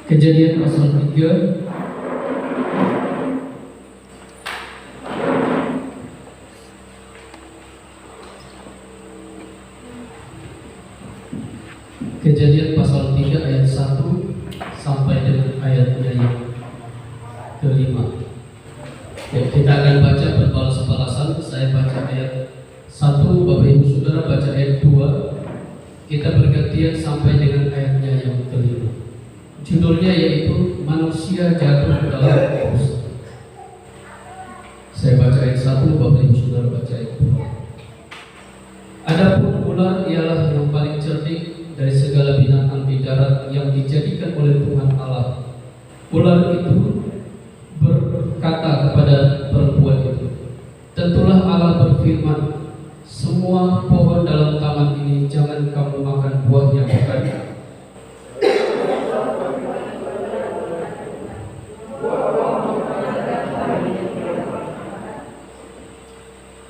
Kejadian pasal 3 ayat 1 sampai dengan ayatnya yang kelima. Ya, kita akan baca berbalas-balasan. Saya baca ayat 1, Bapak Ibu Saudara baca ayat 2. Kita bergantian sampai dengan ayatnya yang kelima. Judulnya yaitu manusia jatuh ke dalam dosa. Saya baca ayat 1, Bapak Ibu Saudara baca ayat 2. Adapun ular ialah yang paling cerdik dari segala binatang di darat yang dijadikan oleh Tuhan Allah. Ular itu berkata kepada perempuan itu, tentulah Allah berfirman, semua pohon dalam taman ini jangan kamu makan buahnya, bukan?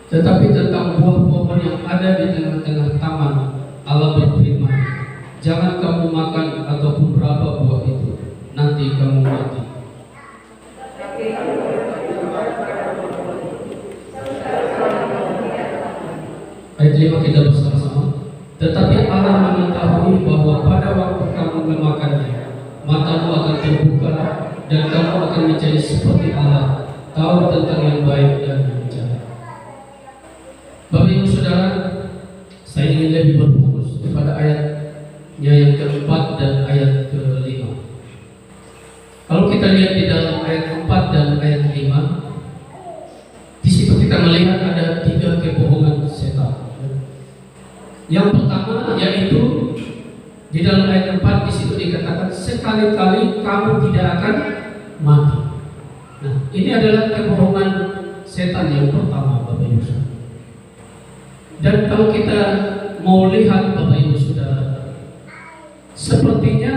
Tetapi tentang buah pohon yang ada di tengah-tengah taman, Allah berfirman, jangan kamu makan ataupun meraba buah itu, nanti kamu mati. Ayat 5 kita bersama-sama. Tetapi Allah mengetahui bahwa pada waktu kamu memakannya, matamu akan terbuka dan kamu akan menjadi seperti Allah, tahu tentang yang baik dan yang jahat. Bapak Ibu Saudara, saya ingin lebih berfokus kepada ayatnya yang keempat dan ayat kelima. Kalau kita lihat di dalam ayat 4 dan ayat 5, di situ kita melihat ada 3 kebohongan setan. Yang pertama yaitu di dalam ayat 4 di situ dikatakan sekali-kali kamu tidak akan mati. Nah, ini adalah kebohongan setan yang pertama, Bapak Ibu Saudara. Dan kalau kita mau lihat Bapak Ibu Saudara, sepertinya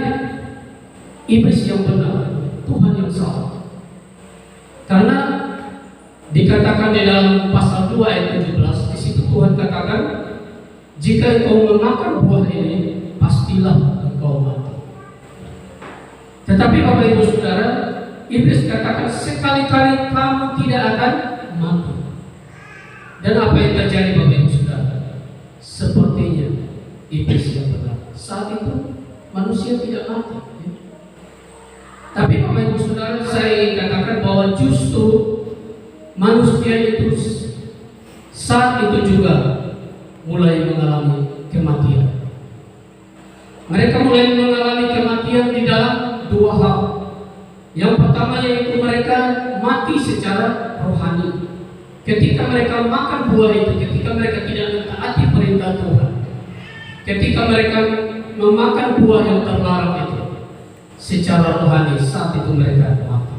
iblis yang benar, Tuhan yang salah. Karena dikatakan di dalam pasal 2 ayat 17 di situ Tuhan katakan, jika engkau memakan buah ini, pastilah engkau mati. Tetapi Bapak Ibu Saudara, iblis katakan sekali-kali kamu tidak akan mati. Dan apa yang terjadi Bapak Ibu Saudara? Sepertinya iblis yang benar. Saat itu manusia tidak mati. Tapi Bapak Ibu Saudara, saya katakan bahwa justru manusia itu saat itu juga mulai mengalami kematian. Mereka mulai mengalami kematian di dalam 2 hal. Yang pertama yaitu mereka mati secara rohani. Ketika mereka makan buah itu, ketika mereka tidak mentaati perintah Tuhan, ketika mereka memakan buah yang terlarang itu, secara rohani saat itu mereka mati.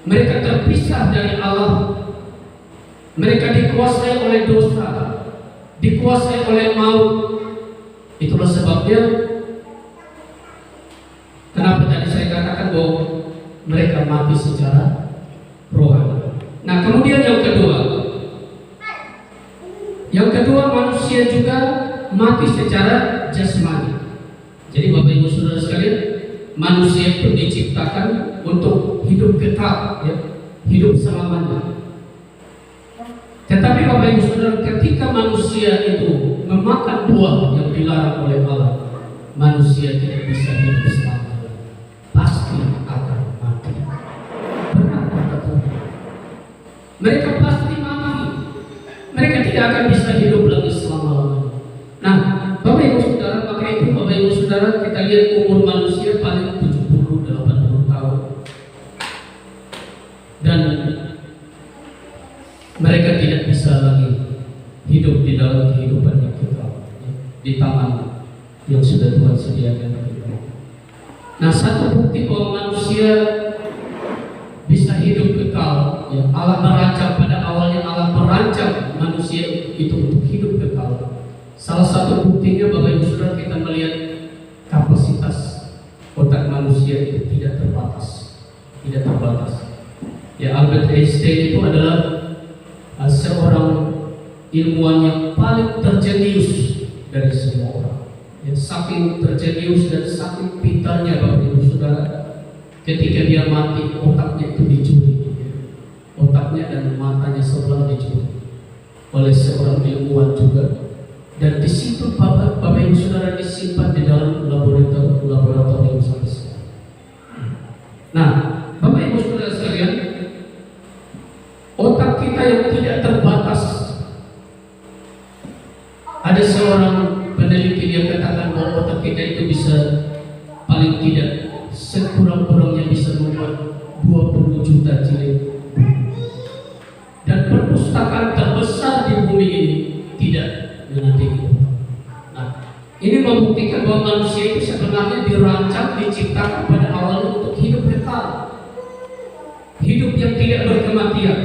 Mereka terpisah dari Allah. Mereka dikuasai oleh dosa, dikuasai oleh maut. Itulah sebabnya kenapa tadi saya katakan bahwa mereka mati secara rohani. Nah, kemudian yang kedua manusia juga mati secara jasmani. Jadi Bapak Ibu Saudara sekalian, manusia itu diciptakan untuk hidup kekal, ya, hidup selamanya. Tetapi Bapak Ibu Saudara, ketika manusia itu memakan buah yang dilarang oleh Allah, manusia tidak bisa hidup selamanya, pasti akan mati. Benar kata Tuhan. Mereka pasti mati. Mereka tidak akan bisa hidup lagi selama-lamanya. Nah, Bapak Ibu Saudara, maka itu Bapak Ibu Saudara, kita lihat umur manusia paling 70-80 tahun. Dan mereka tidak bisa lagi hidup di dalam kehidupan yang kekal, di taman yang sudah Tuhan sediakan. Nah, satu bukti bahwa manusia bisa hidup kekal, ya, Allah merancang pada awalnya, Allah merancang manusia itu untuk hidup kekal. Salah satu buktinya Bapak Ibu Saudara, kita melihat kapasitas otak manusia itu tidak terbatas, tidak terbatas. Ya, Albert Einstein itu adalah seorang ilmuwan yang paling terjenius dari semua orang. Ya, saking terjenius dan saking pintarnya Bapak Ibu Saudara, ketika dia mati otaknya itu dicuri, otaknya dan matanya sebelah dicuri oleh seorang ilmuwan juga. Dan di situ Bapak Ibu Saudara disimpan di dalam laboratorium sampai sekarang. Nah, Bapak Ibu Saudara sekalian, otak kita yang tidak terbatas. Ada seorang peneliti yang katakan bahwa otak kita itu bisa paling tidak sekurang-kurangnya bisa membuat 20 juta jilid. Dan perpustakaan terbesar di bumi ini tidak menandingi. Nah, ini membuktikan bahwa manusia itu sebenarnya dirancang, diciptakan pada awalnya untuk hidup kekal, hidup yang tidak berkematian.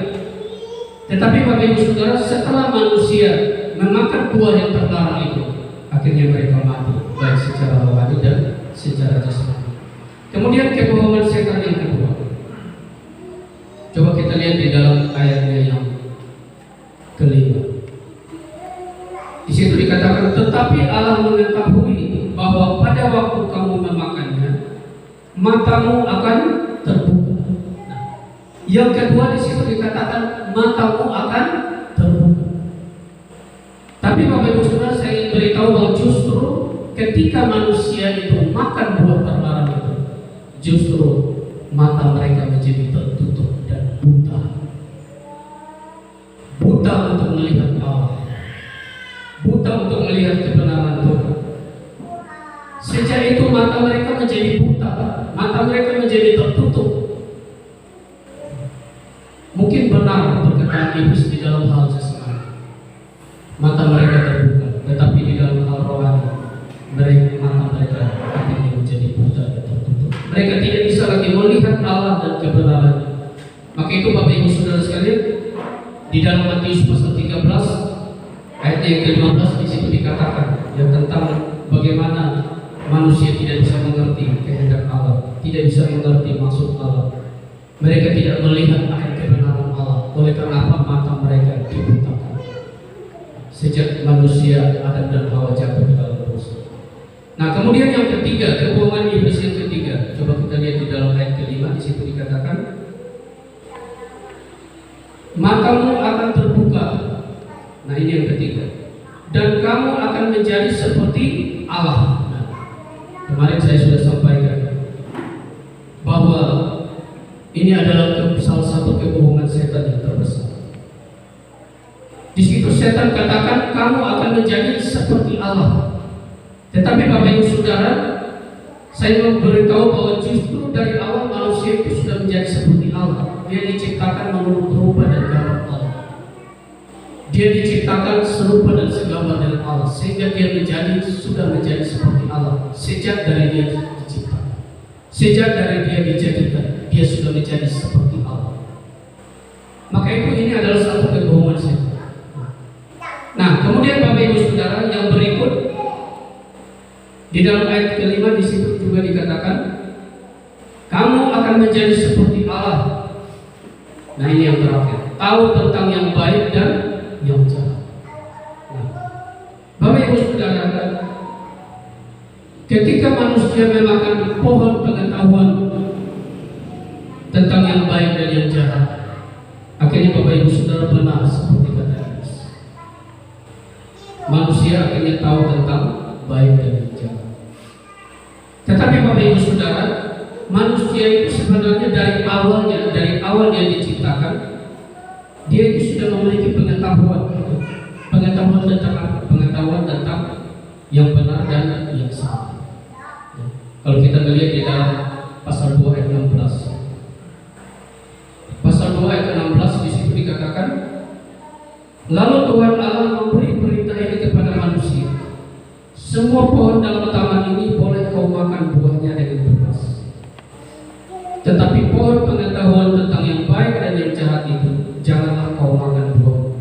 Tetapi Bapak Ibu Saudara, setelah manusia memakan buah yang terlarang itu, akhirnya mereka mati, baik secara rohani dan secara jasmani. Kemudian kebohongan setan yang kedua. Coba kita lihat di dalam ayatnya yang kelima. Di situ dikatakan, tetapi Allah mengetahui bahwa pada waktu kamu memakannya, matamu akan terbuka. Nah, yang kedua di situ dikatakan matamu akan terbuka. Tapi Bapak Ibu Saudara, saya ingin beritahu bahwa justru ketika manusia itu makan buah terlarang itu, justru mata mereka menjadi tertutup dan buta. Buta untuk melihat Allah, buta untuk melihat kebenaran Tuhan. Sejak itu mata mereka menjadi buta, mata mereka menjadi tertutup. Mungkin benar perkataan iblis di dalam hal jasmani, mata mereka terbuka, tetapi di dalam hal rohani mata mereka akhirnya menjadi buta dan tertutup. Mereka tidak bisa lagi melihat Allah dan kebenaran. Maka itu Bapak Ibu Saudara sekalian, di dalam Matius pasal 13 ayat yang ke-15 di situ dikatakan yang tentang bagaimana manusia tidak bisa mengerti kehendak Allah, tidak bisa mengerti maksud Allah. Mereka tidak melihat akan kebenaran Allah. Oleh karena apa? Mata mereka dibutakan sejak manusia Adam dan Hawa jatuh ke dalam dosa. Nah, kemudian yang ketiga, kebohongan iblis yang ketiga. Coba kita lihat di dalam ayat kelima, di situ dikatakan, matamu akan terbuka. Nah, ini yang ketiga. Dan kamu akan menjadi seperti Allah. Nah, kemarin saya sudah sampaikan bahwa ini adalah salah satu kebohongan setan yang terbesar. Di situ setan katakan kamu akan menjadi seperti Allah. Tetapi Bapak Ibu Saudara, saya mau beritahu bahwa justru dari awal manusia itu sudah menjadi seperti Allah. Dia diciptakan menurut rupa dan gambar Allah. Dia diciptakan serupa dan segambar dengan Allah, sehingga dia sudah menjadi seperti Allah. Sejak dari dia diciptakan, sejak dari dia dijadikan, dia sudah menjadi seperti Allah. Maka itu ini adalah satu kebohongan setan. Nah, kemudian Bapak Ibu Saudara, yang berikut di dalam ayat kelima di situ juga dikatakan, kamu akan menjadi seperti Allah. Nah, ini yang terakhir, tahu tentang yang baik dan yang jahat. Nah, Bapak Ibu Saudara, ketika manusia memakan pohon pengetahuan tentang yang baik dan yang jahat, akhirnya Bapak Ibu Saudara benar seperti kata Iblis. Manusia akhirnya tahu tentang baik dan yang jahat. Tetapi Bapak Ibu Saudara, manusia itu sebenarnya dari awal dia diciptakan, dia itu sudah memiliki pengetahuan tentang yang benar dan yang salah. Kalau kita melihat di dalam pasal 2 ayat 16, pasal 2 ayat 16 di situ dikatakan, lalu Tuhan Allah memberi perintah ini kepada manusia, semua pohon dalam taman ini boleh kau makan buahnya dengan bebas, tetapi pohon pengetahuan tentang yang baik dan yang jahat itu janganlah kau makan buah,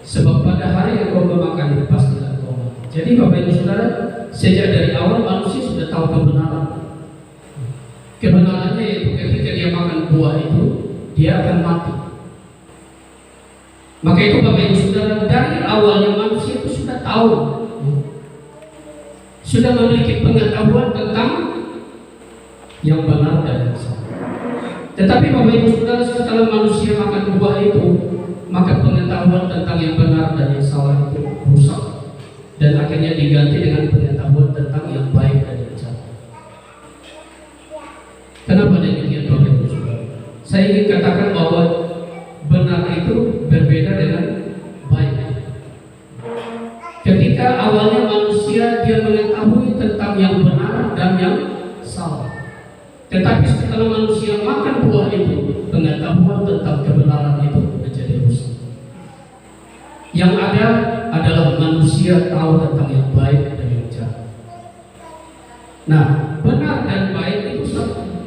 sebab pada hari yang kau memakannya pastilah kau mati. Jadi Bapak Ibu Saudara, sejak dari awal manusia sudah tahu kebenaran. Kebenarannya yaitu ketika dia makan buah itu, dia akan mati. Maka itu Bapak Ibu Saudara, dari awalnya manusia itu sudah tahu. sudah memiliki pengetahuan tentang yang benar dan yang salah. Tetapi Bapak Ibu Saudara, setelah manusia makan buah itu, maka pengetahuan tentang yang benar dan yang salah itu rusak, dan akhirnya diganti dengan pengetahuan tentang yang baik dan yang jahat. Kenapa demikian Bapak Ibu Saudara? Saya ingin katakan bahwa benar itu berbeda dengan baik. Ketika awalnya manusia dia mengetahui tentang yang benar dan yang salah, tetapi setelah manusia makan buah itu, pengetahuan tentang kebenaran itu menjadi rusak. Yang ada adalah manusia tahu tentang yang baik dan yang jahat. Nah, benar dan baik itu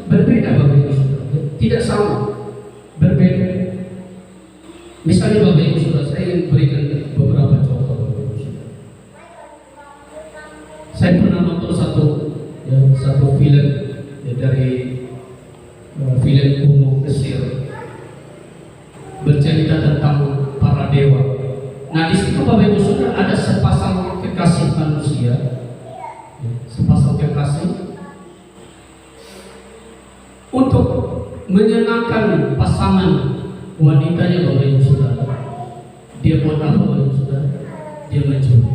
berbeda Bapak Ibu Saudara, tidak sama, berbeda. Misalnya Bapak Ibu Saudara, saya ingin berikan beberapa contoh Bapak Ibu Saudara. Saya pernah nonton satu film dari film kuno Mesir, bercerita tentang para dewa. Nah, di situ Bapak Ibu Saudara ada sepasang kekasih manusia, sepasang kekasih untuk menyenangkan pasangan wanitanya Bapak Ibu Saudara. Dia buat apa Bapak Ibu Saudara? Dia mencuri.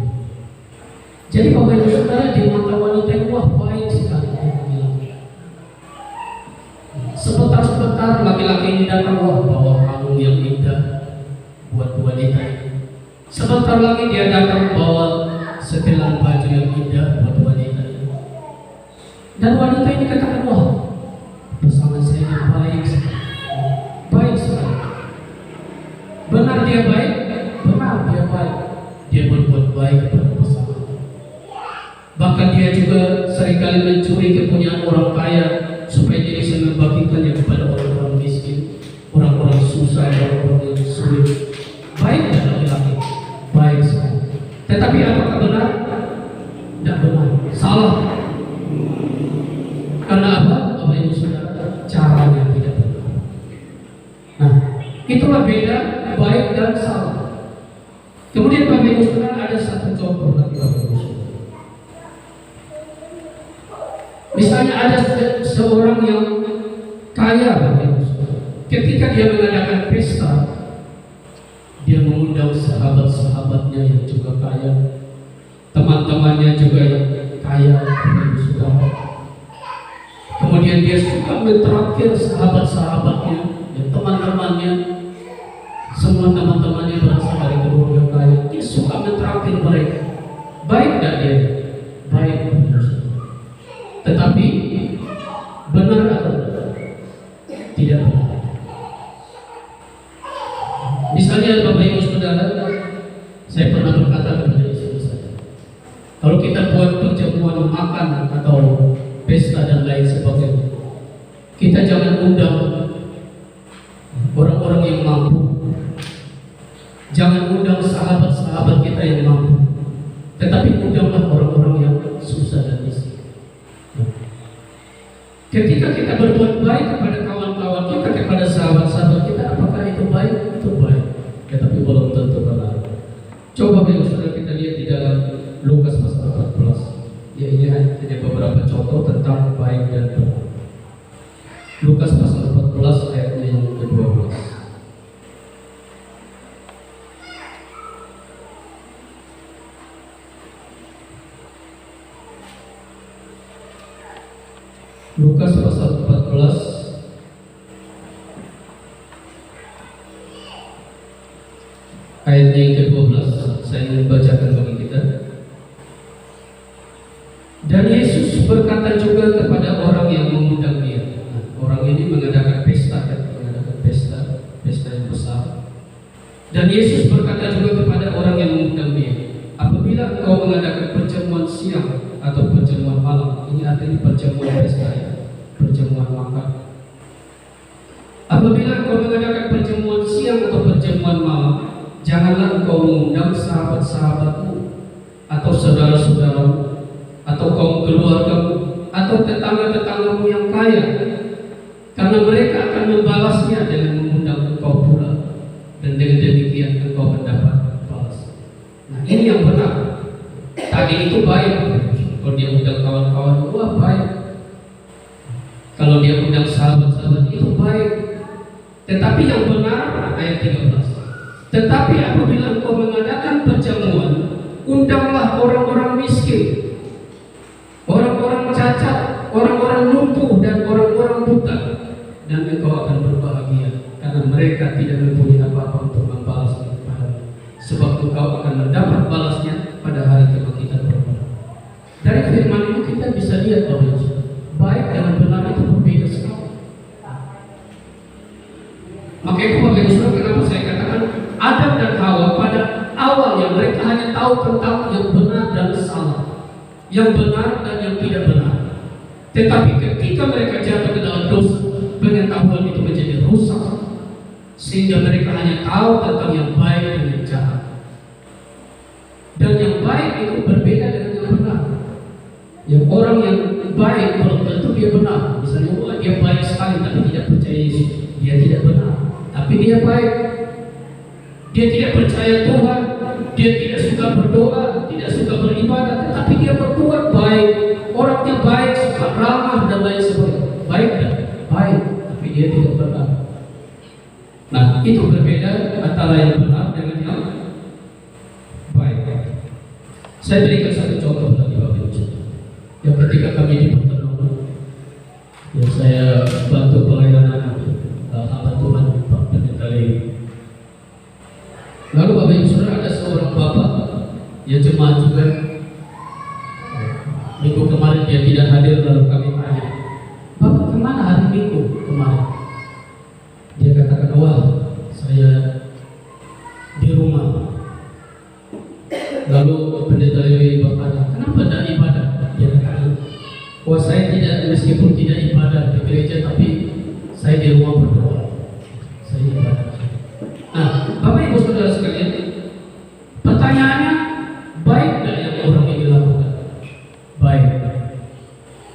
Jadi Bapak Ibu Saudara, di mata wanita itu wah baik sekali. Sebentar laki-laki ini datang, wah bawa kalung yang indah buat wanita ini. Sebentar lagi dia datang bawa setelan baju yang indah buat wanita ini. Dan wanita ini katakan, wah pasangan saya ini baik sekali. Baik sekali. Benar dia baik? Benar dia baik. Dia berbuat baik kepada pasangan. Bahkan dia juga seringkali mencuri kepunyaan orang kaya supaya dia bisa membagikannya kepada orang-orang miskin, orang-orang susah, orang-orang yang sulit. Baik dan laki-laki, baik sekali. Tetapi apakah benar? Tidak benar, salah. Karena apa? Bapak Ibu Saudara, caranya tidak benar. Nah, itulah beda baik dan salah. Kemudian Bapak Ibu Saudara, ada satu contoh lagi Bapak Ibu Saudara. Misalnya ada seorang yang kaya Bapak Ibu Saudara. Ketika dia mengadakan pesta, dia mengundang sahabat-sahabatnya yang juga kaya, teman-temannya juga yang kaya Bapak Ibu Saudara. Kemudian dia suka mentraktir sahabat-sahabatnya dan teman-temannya. Semua teman-temannya berasal dari keluarga kaya. Dia suka mentraktir mereka. Baik dan dia? Baik Bapak Ibu Saudara. Tetapi benar atau tidak benar? Misalnya Bapak Ibu Saudara, saya pernah berkata kepada istri saya, kalau kita buat perjamuan makan atau pesta dan lain sebagainya, kita jangan undang orang-orang yang mampu, jangan undang sahabat-sahabat kita yang mampu, tetapi undanglah orang-orang yang susah dan miskin. Ketika kita berbuat baik kepada kawan-kawan kita, kepada sahabat-sahabat kita, apakah itu baik? Itu baik, tetapi belum tentu benar. Coba Bapak Saudara kita lihat di dalam Lukas pasal 14. Ya, ini hanya beberapa contoh tentang baik dan benar. Lukas pasal 14 ayatnya yang ke-12. Lukas pasal 14 ayat yang ke-12, saya ingin bacakan bagi kita. Dan Yesus berkata juga kepada orang yang mengundang dia. Nah, orang ini mengadakan pesta yang besar. Dan Yesus berkata juga kepada orang yang mengundang dia, apabila engkau mengadakan perjamuan siang atau perjamuan malam, ini artinya perjamuan pesta ya, perjamuan makan. Apabila engkau mengadakan perjamuan siang atau perjamuan malam, janganlah engkau mengundang sahabat-sahabatmu atau saudara-saudaramu atau kaum keluargamu atau tetangga-tetanggamu yang kaya, karena mereka akan membalasnya dengan mengundang engkau pula, dan dengan demikian engkau mendapat balas. Nah, ini yang benar. Tadi itu baik, Kalau dia undang kawan-kawan, wah baik. Kalau dia undang sahabat-sahabat, itu baik. Tetapi yang benar, ayat 13. Tetapi apabila engkau mengadakan perjamuan, undanglah orang-orang miskin, orang-orang cacat, orang-orang lumpuh, dan orang-orang buta, dan engkau akan berbahagia, karena mereka tidak mempunyai apa-apa untuk membalasnya kepadamu, sebab engkau akan mendapat balasnya pada hari kebangkitan pertama. Dari firman ini kita bisa lihat bahwa baik dan benar itu berbeda sekali. Maka itu bagi saudara, kenapa saya katakan Adam dan Hawa pada awalnya mereka hanya tahu tentang yang benar dan salah, yang benar dan yang tidak benar. Tetapi ketika mereka jatuh ke dalam dosa, pengetahuan itu menjadi rusak, sehingga mereka hanya tahu tentang yang baik dan yang jahat. Dan yang baik itu berbeda dengan yang benar. Yang orang yang baik belum tentu dia benar. Misalnya, wah dia baik sekali tapi tidak percaya Yesus, dia tidak benar. Tapi dia baik. Dia tidak percaya Tuhan, dia tidak suka berdoa, tidak suka beribadah, tetapi dia berbuat baik. Orangnya baik, suka ramah dan lain sebagainya. Baik dan baik, tapi dia tidak benar. Nah, itu berbeda antara yang benar dengan yang baik. Saya berikan satu contoh lagi Bapak Ibu. Yang ketika kami di pertemuan, yang saya bantu pelayanan hamba Tuhan Pak Pendeta Lewi. Lalu Bapak Ibu Saudara, ada seorang bapak yang jemaat juga. Minggu kemarin dia tidak hadir, lalu kami tanya, Bapak kemana hari Minggu kemarin? Dia katakan, wah saya di rumah. Lalu Pendeta Lewi bertanya, kenapa tidak ibadah? Dia katakan, wah saya tidak, meskipun tidak ibadah di gereja, tapi saya di rumah berdoa, saya ibadah. Nah, Bapak Ibu Saudara sekalian, pertanyaannya, baik tidak yang orang ini lakukan? Baik.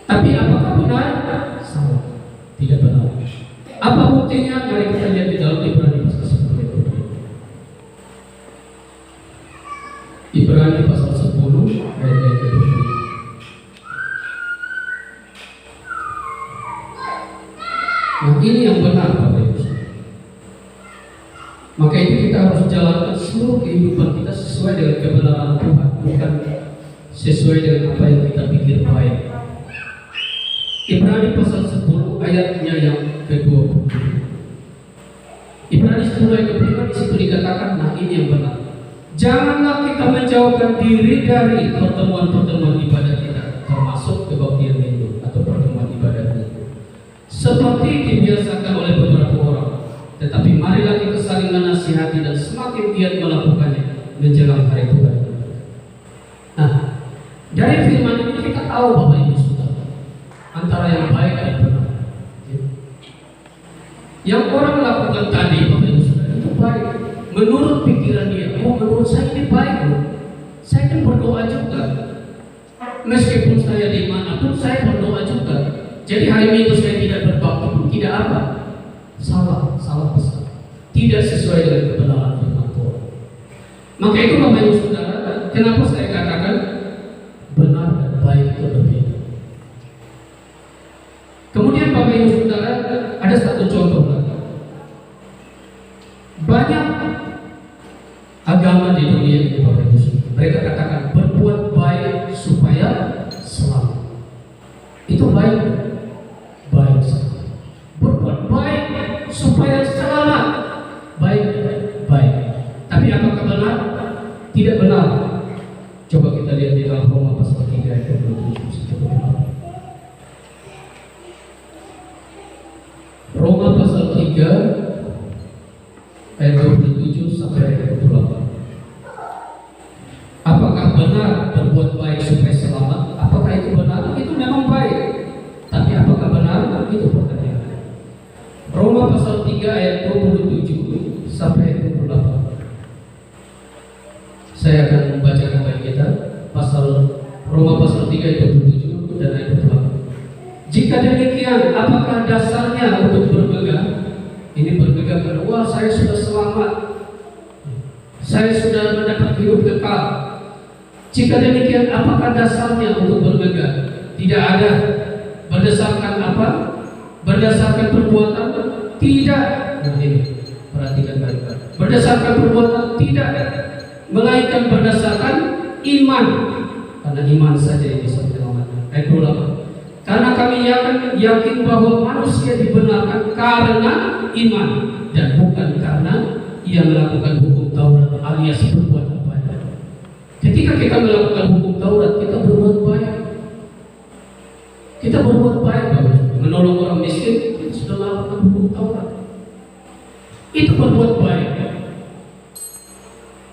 Tapi apakah benar? Salah. Tidak benar. Apa buktinya? Mari kita lihat di dalam Ibrani pasal 10 ayat 20. Ibrani pasal 10 ayat 20. Nah, ini yang benar Bapak Ibu. Maka itu kita harus jalankan seluruh kehidupan kita sesuai dengan kebenaran Tuhan, bukan sesuai dengan apa yang kita pikir baik. Ibrani pasal 10 ayatnya yang ke-20. Ibrani 10 ayat ke-5 di situ dikatakan, nah ini yang benar. Janganlah kita menjauhkan diri dari pertemuan-pertemuan ibadah kita, termasuk kebaktian minggu atau pertemuan ibadah minggu, seperti dibiasakan oleh beberapa orang. Tetapi marilah kita saling menasihati dan semakin giat melakukannya menjelang hari Tuhan. Nah, dari firman ini kita tahu Bapak Ibu Saudara, antara yang baik dan benar. Yang orang lakukan tadi Bapak Ibu Saudara itu baik, menurut pikiran dia. Oh, menurut saya ini baik loh. Saya kan berdoa juga. Meskipun saya dimanapun saya berdoa juga. Jadi hari Minggu saya tidak berbakti pun tidak apa. Salah besar. Tidak sesuai dengan kebenaran firman Tuhan. Maka itu Bapak Ibu Saudara, kenapa saya katakan benar dan baik itu berbeda. Kemudian Bapak Ibu Saudara, ada satu contoh lagi. Banyak agama di dunia ini Bapak Ibu Saudara, mereka katakan berbuat baik supaya selamat. Itu baik. Baik sekali. Berbuat baik supaya selamat. Baik. Tapi apakah benar? Tidak benar. Coba kita lihat di dalam Roma pasal 3 ayat 27. Roma pasal 3 ayat 27 sampai ayat 28. Apakah benar berbuat baik supaya selamat? Apakah itu benar? Itu memang baik. Tapi apakah benar? Itu pertanyaan. Roma pasal 3 ayat 27 sampai ayat 28. Saya akan membacakan bagi kita Roma pasal 3 ayat 27 dan ayat 28. Jika demikian, apakah dasarnya untuk bermegah? Ini bermegah karena wah saya sudah selamat, saya sudah mendapat hidup kekal. Jika demikian, apakah dasarnya untuk bermegah? Tidak ada. Berdasarkan apa? Berdasarkan perbuatan? Tidak. Nah ini, perhatikan baik-baik. Berdasarkan perbuatan? Tidak. Melainkan berdasarkan iman. Karena iman saja yang bisa menyelamatkan. Ayat 28. Karena kami yakin bahwa manusia dibenarkan karena iman dan bukan karena ia melakukan hukum Taurat alias berbuat baik. Ketika kita melakukan hukum Taurat, kita berbuat baik. Kita berbuat baik, menolong orang miskin, kita sudah melakukan hukum Taurat. Itu berbuat baik.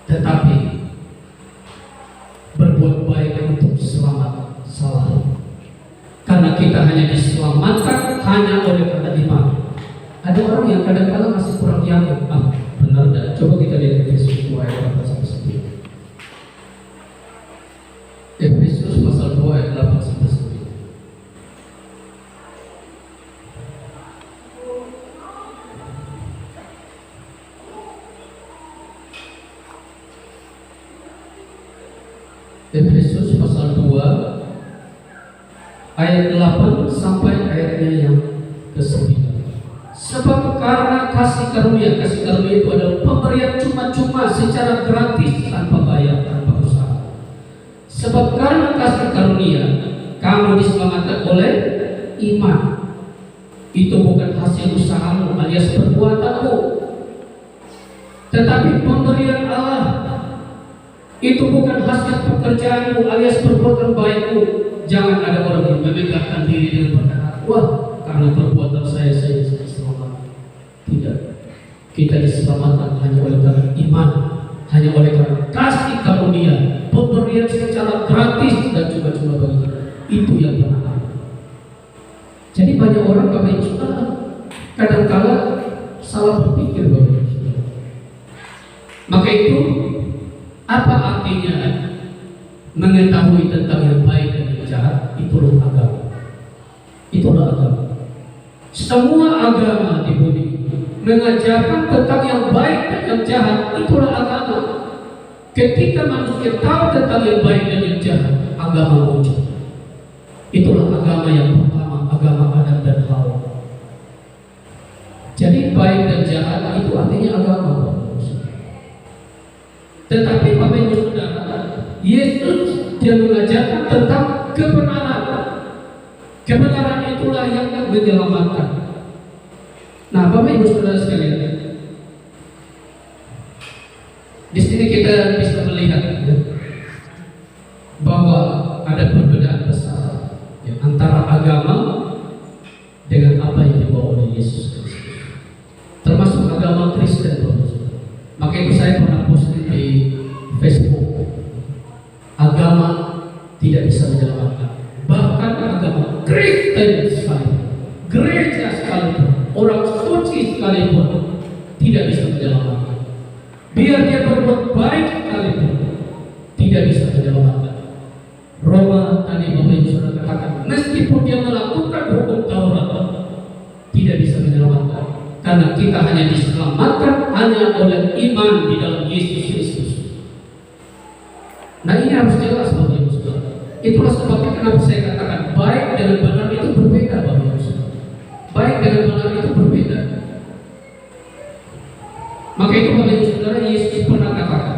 Tetapi berbuat baik untuk selamat salah. Karena kita hanya diselamatkan hanya oleh karena iman. Ada orang yang kadang-kadang masih kurang yakin. Benar dan coba kita lihat Efesus 2 ayat 8 sampai 9. Efesus pasal 2 ayat 8 sampai 9. Efesus pasal 2 ayat 8 sampai ayatnya yang ke-9. Sebab karena kasih karunia itu adalah pemberian cuma-cuma secara gratis tanpa bayar, tanpa usaha. Sebab karena kasih karunia kamu diselamatkan oleh iman. Itu bukan hasil usahamu alias perbuatanmu, tetapi pemberian Allah. Itu bukan hasil pekerjaanmu alias perbuatan baikmu. Jangan ada orang yang memegahkan diri dengan perkataan, wah karena perbuatan saya diselamatkan. Tidak. Kita diselamatkan hanya oleh karena iman, hanya oleh karena kasih karunia, pemberian secara gratis dan cuma-cuma bagi kita. Itu yang benar. Jadi banyak orang Bapak Ibu Saudara kadang-kala salah berpikir Bapak Ibu Saudara. Maka itu apa artinya mengetahui tentang yang baik dan yang jahat? Itulah agama. Itulah agama. Semua agama di bumi mengajarkan tentang yang baik dan yang jahat. Itulah agama. Ketika manusia tahu tentang yang baik dan yang jahat, agama muncul. Itulah agama yang pertama, agama Adam dan Hawa. Jadi baik dan jahat itu artinya agama. Tetapi Bapak Ibu Saudara, Yesus dia mengajarkan tentang kebenaran. Kebenaran itulah yang menyelamatkan. Nah, Bapak Ibu Saudara sekalian, di sini kita bisa melihat ya, bahwa ada perbedaan besar ya, antara agama dengan apa yang dibawa oleh Yesus Kristus, termasuk agama Kristen. Maka itu saya pernah posting di Facebook, agama tidak bisa menyelamatkan. Bahkan agama Kristen sekalipun, gereja sekalipun, orang suci sekalipun tidak bisa menyelamatkan. Biar dia berbuat baik sekalipun tidak bisa menyelamatkan. Roma tadi Bapak Ibu Saudara katakan, meskipun dia melakukan hukum Taurat tidak bisa menyelamatkan. Karena kita hanya diselamatkan hanya oleh iman di dalam Yesus Kristus. Nah ini harus jelas Bapak Ibu Saudara. Itulah sebabnya kenapa saya katakan baik dengan benar itu berbeda Bapak Ibu Saudara. Baik dengan benar itu berbeda. Maka itu Bapak Ibu Saudara, Yesus pernah katakan,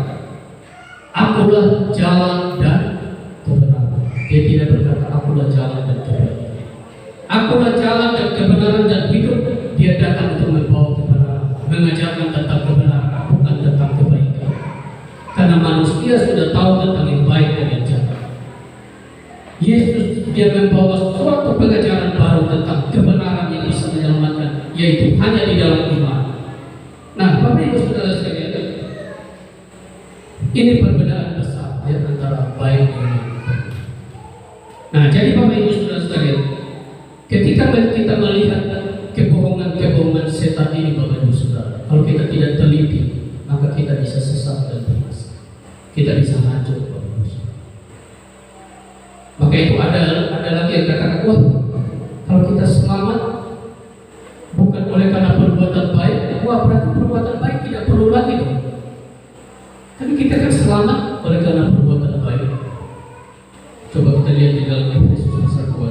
akulah jalan dan kebenaran. Dia tidak berkata akulah jalan dan kebenaran. Akulah jalan dan kebenaran dan hidup. Dia datang untuk membawa kebenaran, mengajarkan tentang kebenaran, bukan tentang kebaikan. Karena manusia sudah tahu tentang yang baik dan yang jahat. Yesus dia membawa suatu pengajaran baru tentang kebenaran yang bisa menyelamatkan, yaitu hanya di dalam iman. Nah, Bapak Ibu Saudara sekalian, ini perbedaan besar ya, antara baik dan jahat. Nah, jadi Bapak Ibu Saudara sekalian, ketika kita melihat kebohongan setan ini Bapak Ibu Saudara, kalau kita tidak teliti, maka kita bisa sesat dan binasa. Kita bisa hancur Bapak Ibu Saudara. Maka itu ada lagi yang katakan, wah kalau kita selamat bukan oleh karena perbuatan baik, wah berarti perbuatan baik tidak perlu lagi dong. Tapi kita kan selamat oleh karena perbuatan baik. Coba kita lihat di dalam Efesus pasal 2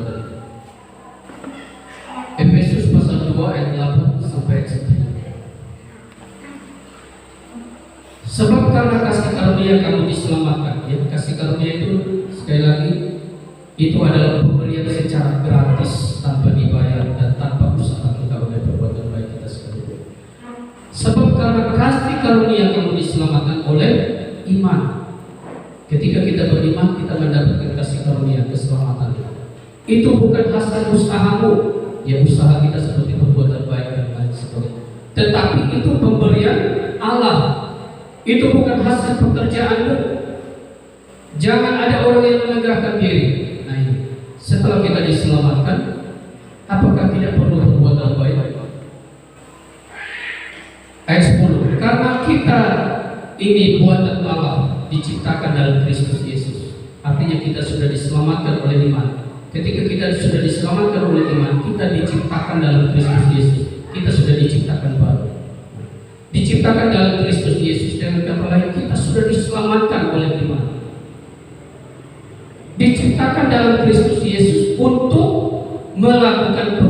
karunia kamu diselamatkan. Ya, kasih karunia itu sekali lagi itu adalah pemberian secara gratis tanpa dibayar dan tanpa usaha kita oleh perbuatan baik kita sekali. Sebab karena kasih karunia kamu diselamatkan oleh iman. Ketika kita beriman, kita mendapatkan kasih karunia keselamatan. Itu bukan hasil usahamu, ya usaha kita seperti perbuatan baik dan lain sebagainya. Tetapi itu pemberian Allah. Itu bukan hasil pekerjaanmu. Jangan ada orang yang menegakkan diri. Nah ini, setelah kita diselamatkan, apakah tidak perlu perbuatan baik? Ayat 10. Karena kita ini buatan Allah, diciptakan dalam Kristus Yesus. Artinya kita sudah diselamatkan oleh iman. Ketika kita sudah diselamatkan oleh iman, kita diciptakan dalam Kristus Yesus. Kita sudah diciptakan baru. Diciptakan dalam Kristus Yesus, dengan kata lain kita sudah diselamatkan oleh iman. Diciptakan dalam Kristus Yesus untuk melakukan